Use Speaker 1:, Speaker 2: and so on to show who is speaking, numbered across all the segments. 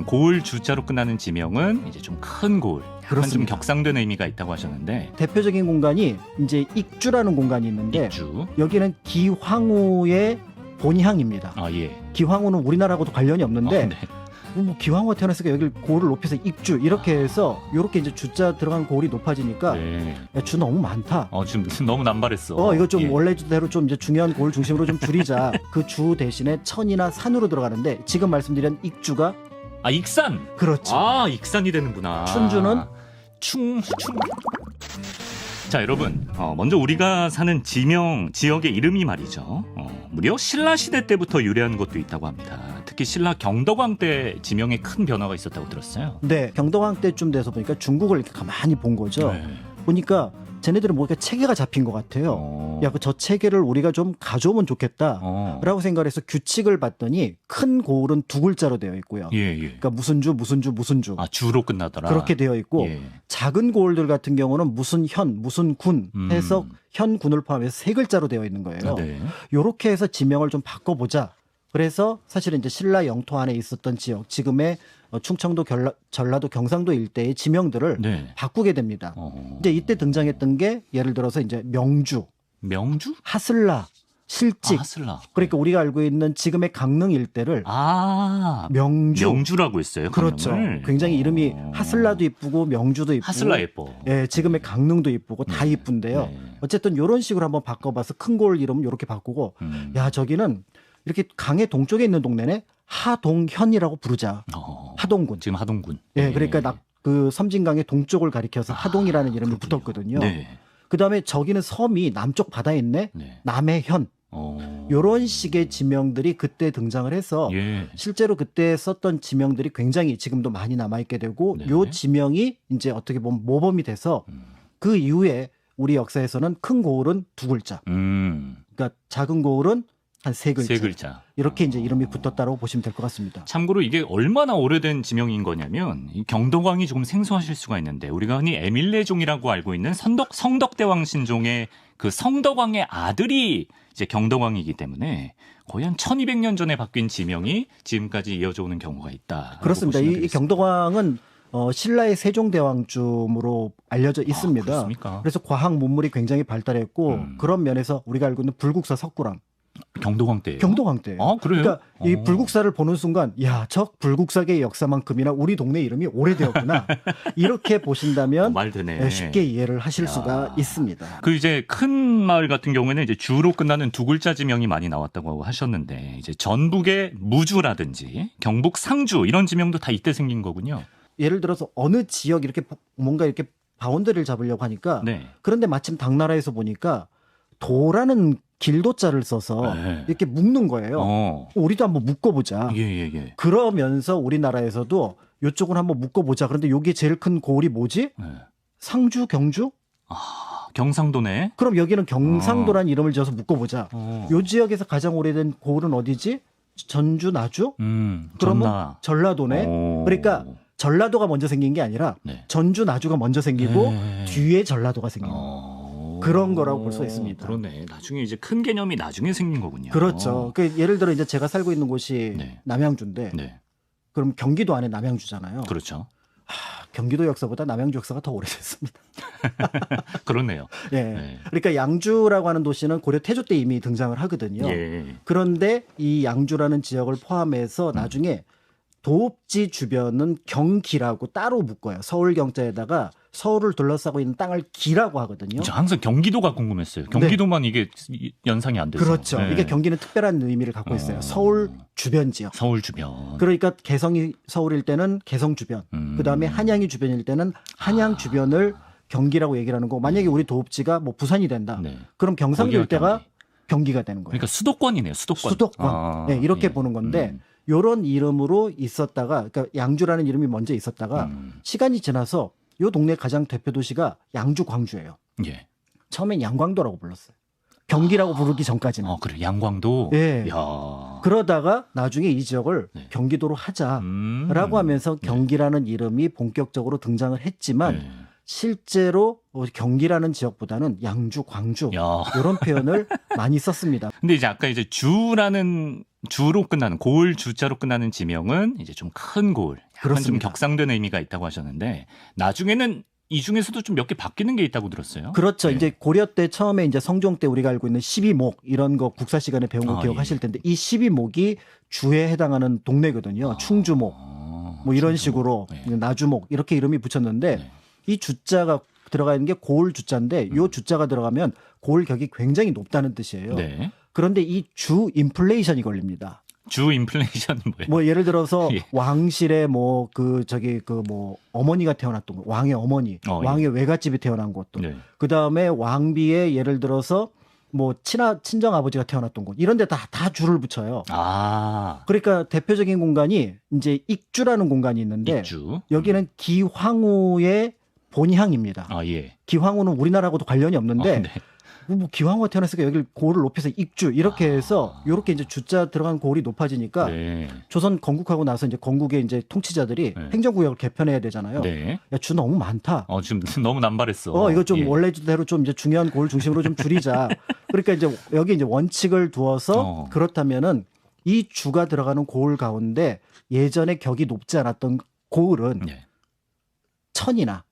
Speaker 1: 고을 주자로 끝나는 지명은 이제 좀 큰 고을, 약간 좀
Speaker 2: 그렇습니다.
Speaker 1: 격상된 의미가 있다고 하셨는데
Speaker 2: 대표적인 공간이 이제 익주라는 공간이 있는데
Speaker 1: 입주.
Speaker 2: 여기는 기황후의 본향입니다.
Speaker 1: 아 예.
Speaker 2: 기황후는 우리나라하고도 관련이 없는데
Speaker 1: 네.
Speaker 2: 뭐 기황후가 태어났으니까 여기를 고을을 높여서 익주 이렇게 해서 이렇게 이제 주자 들어간 고을이 높아지니까
Speaker 1: 네.
Speaker 2: 야, 주 너무 많다.
Speaker 1: 지금 너무 남발했어.
Speaker 2: 이거 좀
Speaker 1: 예.
Speaker 2: 원래대로 좀 이제 중요한 고을 중심으로 좀 줄이자. 그 주 대신에 천이나 산으로 들어가는데 지금 말씀드린 익주가
Speaker 1: 아 익산.
Speaker 2: 그렇죠.
Speaker 1: 아 익산이 되는구나.
Speaker 2: 춘주는
Speaker 1: 충. 자 여러분, 먼저 우리가 사는 지역의 이름이 말이죠. 무려 신라 시대 때부터 유래한 것도 있다고 합니다. 특히 신라 경덕왕 때 지명에 큰 변화가 있었다고 들었어요.
Speaker 2: 네, 경덕왕 때쯤 돼서 보니까 중국을 이렇게 가만히 본 거죠.
Speaker 1: 네.
Speaker 2: 보니까 쟤네들은 뭔가 체계가 잡힌 것 같아요. 야, 저 체계를 우리가 좀 가져오면 좋겠다. 라고 생각을 해서 규칙을 봤더니 큰 고을은 두 글자로 되어 있고요.
Speaker 1: 예.
Speaker 2: 그러니까 무슨 주.
Speaker 1: 아 주로 끝나더라.
Speaker 2: 그렇게 되어 있고
Speaker 1: 예.
Speaker 2: 작은 고을들 같은 경우는 무슨 현, 무슨 군 해서 현, 군을 포함해서 세 글자로 되어 있는 거예요.
Speaker 1: 네.
Speaker 2: 요렇게 해서 지명을 좀 바꿔보자. 그래서 사실은 이제 신라 영토 안에 있었던 지역, 지금의 충청도, 전라도, 경상도 일대의 지명들을
Speaker 1: 네.
Speaker 2: 바꾸게 됩니다. 이제 이때 등장했던 게 예를 들어서 이제 명주,
Speaker 1: 명주?
Speaker 2: 하슬라, 실직.
Speaker 1: 하슬라.
Speaker 2: 그러니까 우리가 알고 있는 지금의 강릉 일대를
Speaker 1: 명주라고 했어요.
Speaker 2: 그렇죠.
Speaker 1: 강릉을?
Speaker 2: 굉장히 이름이 하슬라도 이쁘고 명주도 이쁘고
Speaker 1: 하슬라 예뻐.
Speaker 2: 예, 지금의 강릉도 이쁘고 다
Speaker 1: 네.
Speaker 2: 이쁜데요.
Speaker 1: 네.
Speaker 2: 어쨌든 이런 식으로 한번 바꿔봐서 큰 고을 이름 이렇게 바꾸고 야, 저기는 이렇게 강의 동쪽에 있는 동네네 하동현이라고 부르자. 하동군.
Speaker 1: 지금 하동군.
Speaker 2: 예, 그러니까 그 섬진강의 동쪽을 가리켜서 하동이라는 이름이
Speaker 1: 그렇군요.
Speaker 2: 붙었거든요.
Speaker 1: 네.
Speaker 2: 그다음에 저기는 섬이 남쪽 바다에 있네.
Speaker 1: 네.
Speaker 2: 남해현. 요런 식의 지명들이 그때 등장을 해서
Speaker 1: 예.
Speaker 2: 실제로 그때 썼던 지명들이 굉장히 지금도 많이 남아있게 되고
Speaker 1: 네.
Speaker 2: 요 지명이 이제 어떻게 보면 모범이 돼서 그 이후에 우리 역사에서는 큰 고을은 두 글자, 그러니까 작은 고을은 한 세 글자.
Speaker 1: 세 글자.
Speaker 2: 이렇게 이제 이름이 붙었다고 보시면 될 것 같습니다.
Speaker 1: 참고로 이게 얼마나 오래된 지명인 거냐면 이 경덕왕이 조금 생소하실 수가 있는데 우리가 흔히 에밀레종이라고 알고 있는 성덕대왕 신종의 그 성덕왕의 아들이 이제 경덕왕이기 때문에 거의 한 1200년 전에 바뀐 지명이 지금까지 이어져 오는 경우가 있다.
Speaker 2: 그렇습니다. 이 경덕왕은 신라의 세종대왕쯤으로 알려져 있습니다.
Speaker 1: 그렇습니까?
Speaker 2: 그래서 과학 문물이 굉장히 발달했고 그런 면에서 우리가 알고 있는 불국사 석굴암.
Speaker 1: 경덕왕 때예요?
Speaker 2: 경덕왕 때예요.
Speaker 1: 아, 그래요?
Speaker 2: 그러니까 이 불국사를 보는 순간 야, 저 불국사계의 역사만큼이나 우리 동네 이름이 오래되었구나. 이렇게 보신다면
Speaker 1: 말 되네.
Speaker 2: 쉽게 이해를 하실 수가 있습니다.
Speaker 1: 그 이제 큰 마을 같은 경우에는 이제 주로 끝나는 두 글자 지명이 많이 나왔다고 하셨는데 이제 전북의 무주라든지 경북 상주 이런 지명도 다 이때 생긴 거군요.
Speaker 2: 예를 들어서 어느 지역 이렇게 뭔가 이렇게 바운더리를 잡으려고 하니까
Speaker 1: 네.
Speaker 2: 그런데 마침 당나라에서 보니까 도라는 길도자를 써서
Speaker 1: 네.
Speaker 2: 이렇게 묶는 거예요. 우리도 한번 묶어보자.
Speaker 1: 예.
Speaker 2: 그러면서 우리나라에서도 이쪽은 한번 묶어보자. 그런데 여기 제일 큰 고을이 뭐지?
Speaker 1: 네.
Speaker 2: 상주, 경주?
Speaker 1: 경상도네.
Speaker 2: 그럼 여기는 경상도라는 이름을 지어서 묶어보자. 이 지역에서 가장 오래된 고을은 어디지? 전주, 나주? 그러면 전라도네. 그러니까 전라도가 먼저 생긴 게 아니라
Speaker 1: 네.
Speaker 2: 전주, 나주가 먼저 생기고
Speaker 1: 네.
Speaker 2: 뒤에 전라도가 생긴 거예요. 그런 거라고 볼 수 있습니다.
Speaker 1: 그러네. 나중에 이제 큰 개념이 나중에 생긴 거군요.
Speaker 2: 그렇죠. 그 예를 들어 이제 제가 살고 있는 곳이
Speaker 1: 네.
Speaker 2: 남양주인데
Speaker 1: 네.
Speaker 2: 그럼 경기도 안에 남양주잖아요.
Speaker 1: 그렇죠.
Speaker 2: 경기도 역사보다 남양주 역사가 더 오래됐습니다.
Speaker 1: 그렇네요.
Speaker 2: 예.
Speaker 1: 네.
Speaker 2: 그러니까 양주라고 하는 도시는 고려 태조 때 이미 등장을 하거든요.
Speaker 1: 예.
Speaker 2: 그런데 이 양주라는 지역을 포함해서 나중에 도읍지 주변은 경기라고 따로 묶어요. 서울 경자에다가 서울을 둘러싸고 있는 땅을 기라고 하거든요.
Speaker 1: 저 항상 경기도가 궁금했어요. 경기도만 이게 연상이 안 돼서.
Speaker 2: 그렇죠.
Speaker 1: 네.
Speaker 2: 이게 경기는 특별한 의미를 갖고 있어요. 서울 주변 지역.
Speaker 1: 서울 주변.
Speaker 2: 그러니까 개성이 서울일 때는 개성 주변, 그다음에 한양이 주변일 때는 한양 주변을 경기라고 얘기를 하는 거고, 만약에 우리 도읍지가 뭐 부산이 된다.
Speaker 1: 네.
Speaker 2: 그럼 경상도
Speaker 1: 거기가
Speaker 2: 일대가 경기가 되는 거예요.
Speaker 1: 그러니까 수도권이네요. 수도권.
Speaker 2: 수도권. 네, 이렇게 보는 건데 요런 이름으로 있었다가, 그러니까 양주라는 이름이 먼저 있었다가 시간이 지나서 요 동네 가장 대표 도시가 양주 광주예요.
Speaker 1: 예.
Speaker 2: 처음엔 양광도라고 불렀어요. 경기라고 부르기 전까지는.
Speaker 1: 그래. 양광도.
Speaker 2: 예.
Speaker 1: 야.
Speaker 2: 그러다가 나중에 이 지역을
Speaker 1: 네.
Speaker 2: 경기도로 하자라고 하면서 경기라는 이름이 본격적으로 등장을 했지만
Speaker 1: 네.
Speaker 2: 실제로 경기라는 지역보다는 양주, 광주 이런 표현을 많이 썼습니다.
Speaker 1: 근데 이제 아까 이제 주로 끝나는 고을 주자로 끝나는 지명은 이제 좀 큰 고을, 약간 좀 격상된 의미가 있다고 하셨는데 나중에는 이 중에서도 좀 몇 개 바뀌는 게 있다고 들었어요.
Speaker 2: 그렇죠. 네. 이제 고려 때 처음에 이제 성종 때 우리가 알고 있는 12목 이런 거 국사 시간에 배운 거 기억하실 텐데 이 12목이 주에 해당하는 동네거든요. 충주목 뭐 이런 식으로 나주목 이렇게 이름이 붙였는데 이 주자가 들어가 있는 게 고을 주자인데 요 주자가 들어가면 고을 격이 굉장히 높다는 뜻이에요.
Speaker 1: 네.
Speaker 2: 그런데 이 주 인플레이션이 걸립니다.
Speaker 1: 주 인플레이션은 뭐예요?
Speaker 2: 뭐 예를 들어서 왕실에 뭐 어머니가 태어났던 거, 왕의 어머니, 왕의 외갓집이 태어난 곳도, 그 다음에 왕비의 예를 들어서 뭐 친정 아버지가 태어났던 곳 이런데 다 주를 붙여요. 그러니까 대표적인 공간이 이제 익주라는 공간이 있는데 여기는 기황후의 본향입니다. 기황후는 우리나라하고도 관련이 없는데. 뭐 기황후가 태어났으니까 여기를 고을을 높여서 익주 이렇게 해서 이렇게 이제 주자 들어간 고을이 높아지니까 조선 건국하고 나서 이제 건국의 이제 통치자들이 행정구역을 개편해야 되잖아요. 야, 주 너무 많다.
Speaker 1: 지금 너무 남발했어.
Speaker 2: 이거 좀 원래대로 좀 이제 중요한 고을 중심으로 좀 줄이자. 그러니까 이제 여기 이제 원칙을 두어서 그렇다면은 이 주가 들어가는 고을 가운데 예전에 격이 높지 않았던 고을은 천이나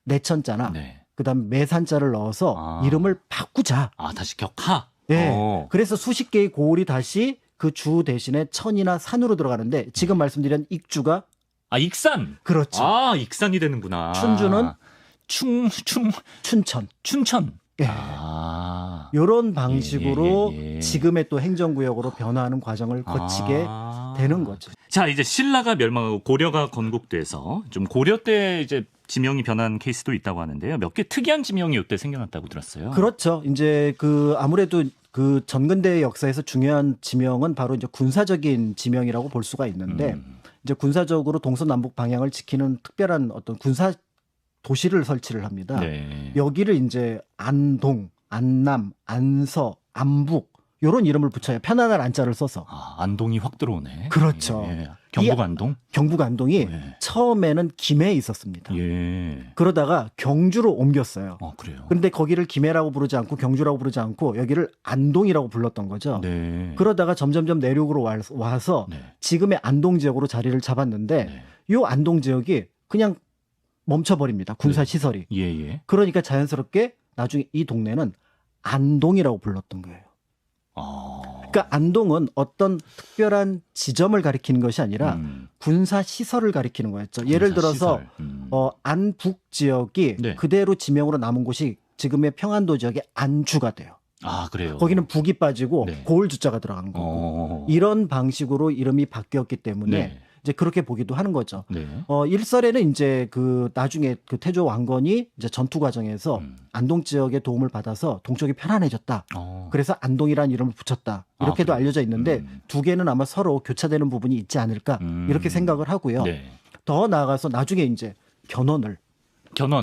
Speaker 2: 내천자나 그다음에 매산자를 넣어서 이름을 바꾸자.
Speaker 1: 다시 격하.
Speaker 2: 그래서 수십 개의 고을이 다시 그 주 대신에 천이나 산으로 들어가는데 지금 말씀드린 익주가
Speaker 1: 익산.
Speaker 2: 그렇죠.
Speaker 1: 익산이 되는구나.
Speaker 2: 춘주는 춘천. 이런 방식으로 지금의 또 행정구역으로 변화하는 과정을 거치게 되는 거죠.
Speaker 1: 자, 이제 신라가 멸망하고 고려가 건국돼서 좀 고려 때 이제 지명이 변한 케이스도 있다고 하는데요. 몇 개 특이한 지명이 이때 생겨났다고 들었어요.
Speaker 2: 그렇죠. 이제 아무래도 그 전근대 역사에서 중요한 지명은 바로 이제 군사적인 지명이라고 볼 수가 있는데 이제 군사적으로 동서남북 방향을 지키는 특별한 어떤 군사 도시를 설치를 합니다. 여기를 이제 안동, 안남, 안서, 안북 이런 이름을 붙여요. 편안한 안자를 써서.
Speaker 1: 안동이 확 들어오네.
Speaker 2: 그렇죠.
Speaker 1: 경북 안동?
Speaker 2: 경북 안동이 처음에는 김해에 있었습니다. 그러다가 경주로 옮겼어요.
Speaker 1: 그래요?
Speaker 2: 그런데 거기를 김해라고 부르지 않고 경주라고 부르지 않고 여기를 안동이라고 불렀던 거죠. 그러다가 점점점 내륙으로 와서 지금의 안동 지역으로 자리를 잡았는데 이 안동 지역이 그냥 멈춰버립니다. 군사시설이. 그러니까 자연스럽게 나중에 이 동네는 안동이라고 불렀던 거예요. 그러니까 안동은 어떤 특별한 지점을 가리키는 것이 아니라 군사시설을 가리키는 거였죠. 예를 들어서 안북 지역이 그대로 지명으로 남은 곳이 지금의 평안도 지역의 안주가 돼요.
Speaker 1: 그래요?
Speaker 2: 거기는 북이 빠지고 고을 주자가 들어간 거고 이런 방식으로 이름이 바뀌었기 때문에 이제 그렇게 보기도 하는 거죠. 일설에는 이제 나중에 태조 왕건이 이제 전투 과정에서 안동 지역의 도움을 받아서 동쪽이 편안해졌다. 그래서 안동이라는 이름을 붙였다. 이렇게도 알려져 있는데 두 개는 아마 서로 교차되는 부분이 있지 않을까 이렇게 생각을 하고요. 더 나아가서 나중에 이제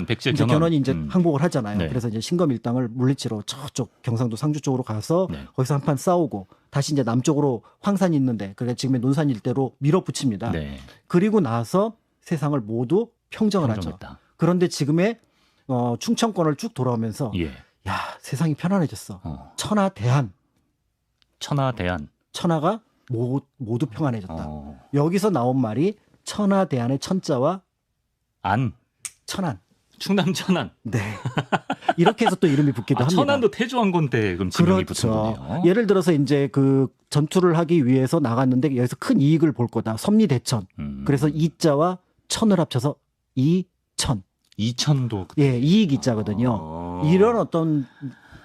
Speaker 2: 백제 견원이 이제 항복을 하잖아요. 그래서 이제 신검일당을 물리치러 저쪽 경상도 상주 쪽으로 가서 거기서 한판 싸우고 다시 이제 남쪽으로 황산이 있는데 그러니까 지금의 논산 일대로 밀어붙입니다. 그리고 나서 세상을 모두 평정을 하죠. 그런데 지금의 충청권을 쭉 돌아오면서 야, 세상이 편안해졌어. 천하대한. 천하가 모두 평안해졌다. 여기서 나온 말이 천하대한의 천자와 천안.
Speaker 1: 충남 천안.
Speaker 2: 이렇게 해서 또 이름이 붙기도 합니다.
Speaker 1: 천안도 태조왕건 때 그럼 지명이 붙은 거네요.
Speaker 2: 예를 들어서 이제 전투를 하기 위해서 나갔는데 여기서 큰 이익을 볼 거다. 섭리대천. 그래서 이자와 천을 합쳐서 이천.
Speaker 1: 이천도.
Speaker 2: 이익 이자거든요. 이런 어떤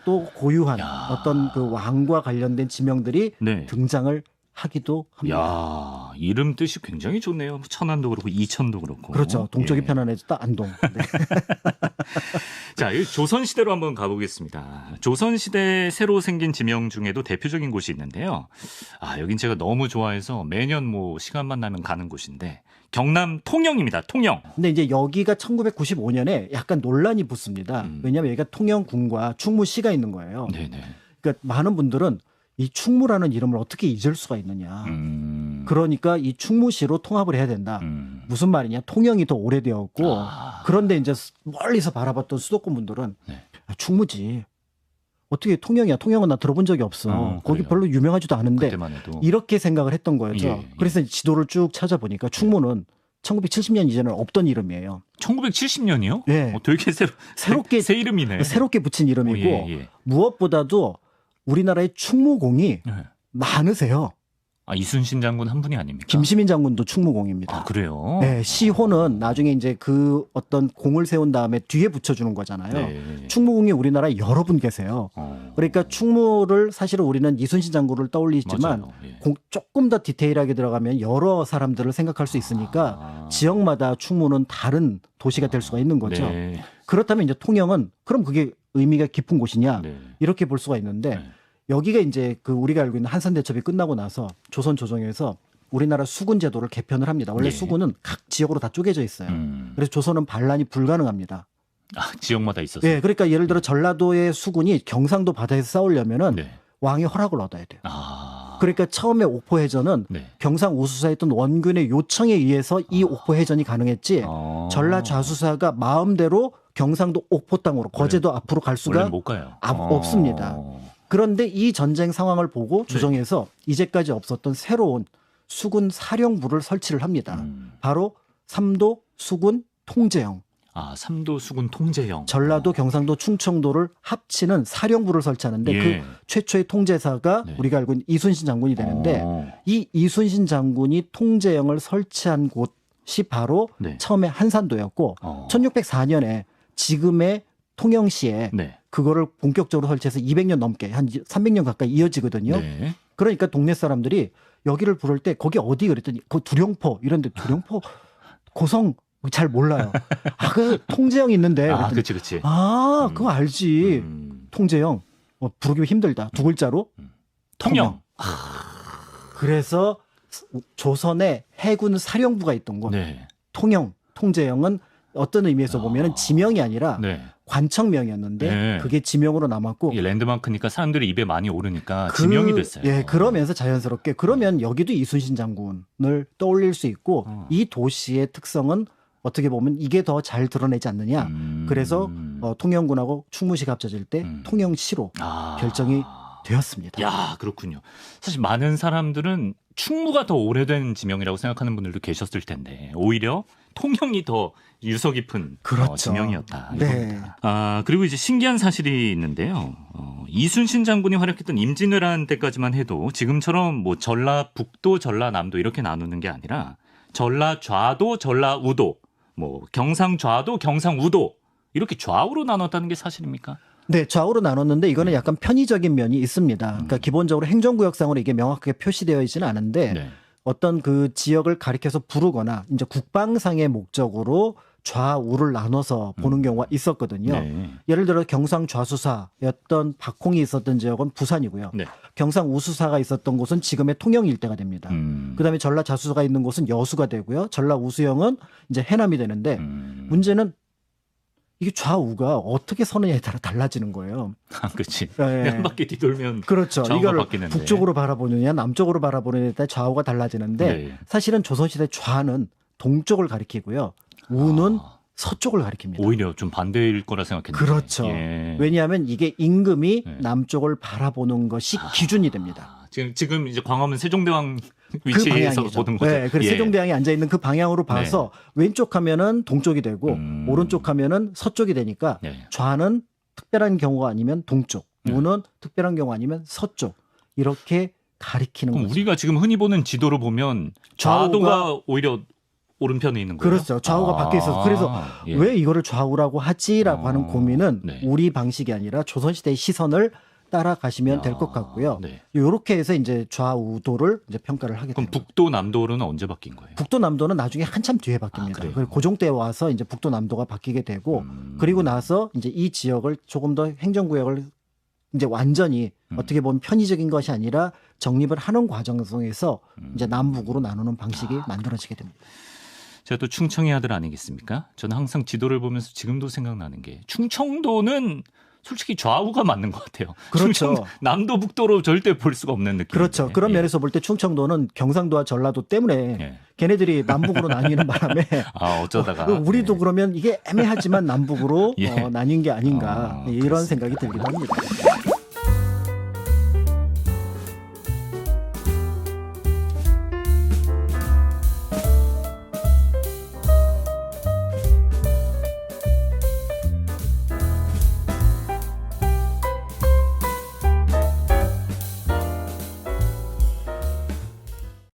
Speaker 2: 또 고유한 어떤 왕과 관련된 지명들이 등장을 하기도 합니다.
Speaker 1: 이름 뜻이 굉장히 좋네요. 천안도 그렇고 이천도 그렇고.
Speaker 2: 그렇죠. 동쪽이 편안해졌다. 안동.
Speaker 1: 자, 조선시대로 한번 가보겠습니다. 조선시대 새로 생긴 지명 중에도 대표적인 곳이 있는데요. 여긴 제가 너무 좋아해서 매년 시간만 나면 가는 곳인데 경남 통영입니다. 통영.
Speaker 2: 근데 이제 여기가 1995년에 약간 논란이 붙습니다. 왜냐하면 여기가 통영군과 충무시가 있는 거예요. 그러니까 많은 분들은 이 충무라는 이름을 어떻게 잊을 수가 있느냐. 그러니까 이 충무시로 통합을 해야 된다. 무슨 말이냐? 통영이 더 오래되었고 그런데 이제 멀리서 바라봤던 수도권 분들은
Speaker 1: 네.
Speaker 2: 충무지. 어떻게 통영이야? 통영은 나 들어본 적이 없어. 거기
Speaker 1: 그래요.
Speaker 2: 별로 유명하지도 않은데
Speaker 1: 그때만 해도.
Speaker 2: 이렇게 생각을 했던 거죠.
Speaker 1: 예.
Speaker 2: 그래서 지도를 쭉 찾아보니까 충무는 1970년 이전에는 없던 이름이에요.
Speaker 1: 1970년이요?
Speaker 2: 예.
Speaker 1: 되게
Speaker 2: 새롭게
Speaker 1: 새 이름이네.
Speaker 2: 새롭게 붙인 이름이고
Speaker 1: 예.
Speaker 2: 무엇보다도 우리나라의 충무공이
Speaker 1: 예.
Speaker 2: 많으세요.
Speaker 1: 이순신 장군 한 분이 아닙니까?
Speaker 2: 김시민 장군도 충무공입니다.
Speaker 1: 그래요?
Speaker 2: 네, 시호는 나중에 이제 그 어떤 공을 세운 다음에 뒤에 붙여주는 거잖아요.
Speaker 1: 네.
Speaker 2: 충무공이 우리나라에 여러 분 계세요. 그러니까 충무를 사실은 우리는 이순신 장군을 떠올리지만
Speaker 1: 예.
Speaker 2: 조금 더 디테일하게 들어가면 여러 사람들을 생각할 수 있으니까 지역마다 충무는 다른 도시가 될 수가 있는 거죠.
Speaker 1: 네.
Speaker 2: 그렇다면 이제 통영은 그럼 그게 의미가 깊은 곳이냐
Speaker 1: 네.
Speaker 2: 이렇게 볼 수가 있는데
Speaker 1: 네.
Speaker 2: 여기가 이제 그 우리가 알고 있는 한산대첩이 끝나고 나서 조선 조정에서 우리나라 수군 제도를 개편을 합니다. 원래
Speaker 1: 예.
Speaker 2: 수군은 각 지역으로 다 쪼개져 있어요. 그래서 조선은 반란이 불가능합니다.
Speaker 1: 지역마다 있었어요.
Speaker 2: 네, 그러니까 예를 들어 전라도의 수군이 경상도 바다에서 싸우려면은
Speaker 1: 네.
Speaker 2: 왕의 허락을 얻어야 돼요. 그러니까 처음에 옥포해전은
Speaker 1: 네.
Speaker 2: 경상 우수사에 있던 원군의 요청에 의해서 이 옥포해전이 가능했지 전라 좌수사가 마음대로 경상도 옥포 땅으로 거제도 앞으로 갈 수가
Speaker 1: 못 가요.
Speaker 2: 없습니다. 그런데 이 전쟁 상황을 보고 조정에서 이제까지 없었던 새로운 수군 사령부를 설치를 합니다. 바로 삼도 수군 통제형.
Speaker 1: 삼도 수군 통제형.
Speaker 2: 전라도, 경상도, 충청도를 합치는 사령부를 설치하는데
Speaker 1: 예.
Speaker 2: 그 최초의 통제사가
Speaker 1: 네.
Speaker 2: 우리가 알고 있는 이순신 장군이 되는데 이 이순신 장군이 통제형을 설치한 곳이 바로
Speaker 1: 네.
Speaker 2: 처음에 한산도였고 1604년에 지금의 통영시에
Speaker 1: 네.
Speaker 2: 그거를 본격적으로 설치해서 200년 넘게 한 300년 가까이 이어지거든요.
Speaker 1: 네.
Speaker 2: 그러니까 동네 사람들이 여기를 부를 때 거기 어디 그랬더니 그 두룡포 이런데 두룡포 고성 잘 몰라요. 그 통제형 있는데.
Speaker 1: 그렇지.
Speaker 2: 그거 알지. 통제형. 부르기 힘들다. 두 글자로.
Speaker 1: 통영.
Speaker 2: 그래서 조선에 해군 사령부가 있던 곳.
Speaker 1: 네.
Speaker 2: 통영, 통제형은 어떤 의미에서 보면은 지명이 아니라
Speaker 1: 네.
Speaker 2: 관청명이었는데
Speaker 1: 네.
Speaker 2: 그게 지명으로 남았고
Speaker 1: 이게 랜드마크니까 사람들이 입에 많이 오르니까 지명이 됐어요.
Speaker 2: 예, 그러면서 자연스럽게 그러면 여기도 이순신 장군을 떠올릴 수 있고 이 도시의 특성은 어떻게 보면 이게 더 잘 드러내지 않느냐. 그래서 통영군하고 충무시가 합쳐질 때 통영시로 결정이 되었습니다.
Speaker 1: 야, 그렇군요. 사실 많은 사람들은 충무가 더 오래된 지명이라고 생각하는 분들도 계셨을 텐데 오히려 통영이 더 유서 깊은
Speaker 2: 그렇죠.
Speaker 1: 지명이었다.
Speaker 2: 네.
Speaker 1: 그리고 이제 신기한 사실이 있는데요. 이순신 장군이 활약했던 임진왜란 때까지만 해도 지금처럼 뭐 전라북도, 전라남도 이렇게 나누는 게 아니라 전라좌도, 전라우도, 뭐 경상좌도, 경상우도 이렇게 좌우로 나눴다는 게 사실입니까?
Speaker 2: 네, 좌우로 나눴는데 이거는 약간 편의적인 면이 있습니다. 그러니까 기본적으로 행정구역상으로 이게 명확하게 표시되어 있지는 않은데
Speaker 1: 네.
Speaker 2: 어떤 그 지역을 가리켜서 부르거나 이제 국방상의 목적으로 좌우를 나눠서 보는 경우가 있었거든요.
Speaker 1: 네.
Speaker 2: 예를 들어 경상 좌수사였던 박홍이 있었던 지역은 부산이고요.
Speaker 1: 네.
Speaker 2: 경상 우수사가 있었던 곳은 지금의 통영 일대가 됩니다. 그다음에 전라 좌수사가 있는 곳은 여수가 되고요. 전라 우수영은 이제 해남이 되는데 문제는 이게 좌우가 어떻게 서느냐에 따라 달라지는 거예요.
Speaker 1: 그렇지.
Speaker 2: 네.
Speaker 1: 한 바퀴 뒤돌면
Speaker 2: 그렇죠.
Speaker 1: 좌우가
Speaker 2: 이걸
Speaker 1: 바뀌는데.
Speaker 2: 북쪽으로 바라보느냐 남쪽으로 바라보느냐에 따라 좌우가 달라지는데
Speaker 1: 네.
Speaker 2: 사실은 조선시대 좌는 동쪽을 가리키고요. 우는 서쪽을 가리킵니다.
Speaker 1: 오히려 좀 반대일 거라 생각했는데.
Speaker 2: 그렇죠.
Speaker 1: 예.
Speaker 2: 왜냐하면 이게 임금이
Speaker 1: 네.
Speaker 2: 남쪽을 바라보는 것이 기준이 됩니다.
Speaker 1: 지금 이제 광화문 세종대왕
Speaker 2: 그
Speaker 1: 위치에서
Speaker 2: 방향이죠.
Speaker 1: 보는 거죠.
Speaker 2: 네, 그래서
Speaker 1: 예.
Speaker 2: 세종대왕이 앉아 있는 그 방향으로 봐서 왼쪽 하면은 동쪽이 되고 오른쪽 하면은 서쪽이 되니까
Speaker 1: 네.
Speaker 2: 좌는 특별한 경우가 아니면 동쪽, 우는 특별한 경우 아니면 서쪽 이렇게 가리키는
Speaker 1: 그럼
Speaker 2: 거죠.
Speaker 1: 우리가 지금 흔히 보는 지도로 보면 좌도가 오히려 오른편에 있는 거예요.
Speaker 2: 그렇죠. 좌우가 바뀌어 있어서 그래서
Speaker 1: 예.
Speaker 2: 왜 이거를 좌우라고 하지라고 하는 고민은
Speaker 1: 네.
Speaker 2: 우리 방식이 아니라 조선시대의 시선을 따라가시면 될 것 같고요.
Speaker 1: 네.
Speaker 2: 이렇게 해서 이제 좌우도를 이제 평가를 하게
Speaker 1: 그럼
Speaker 2: 됩니다.
Speaker 1: 북도 남도로는 언제 바뀐 거예요?
Speaker 2: 북도 남도는 나중에 한참 뒤에 바뀝니다.
Speaker 1: 그래요?
Speaker 2: 그리고 고종 때 와서 이제 북도 남도가 바뀌게 되고 그리고 나서 이제 이 지역을 조금 더 행정구역을 이제 완전히 어떻게 보면 편의적인 것이 아니라 정립을 하는 과정 속에서 이제 남북으로 나누는 방식이 만들어지게 됩니다.
Speaker 1: 제가 또 충청의 아들 아니겠습니까? 저는 항상 지도를 보면서 지금도 생각나는 게 충청도는 솔직히 좌우가 맞는 것 같아요.
Speaker 2: 그렇죠.
Speaker 1: 남도 북도로 절대 볼 수가 없는 느낌.
Speaker 2: 그렇죠. 그런
Speaker 1: 예.
Speaker 2: 면에서 볼 때 충청도는 경상도와 전라도 때문에 예. 걔네들이 남북으로 나뉘는 바람에
Speaker 1: 어쩌다가
Speaker 2: 우리도
Speaker 1: 예.
Speaker 2: 그러면 이게 애매하지만 남북으로
Speaker 1: 예.
Speaker 2: 나뉜 게 아닌가 이런
Speaker 1: 그렇습니다.
Speaker 2: 생각이 들기도 합니다.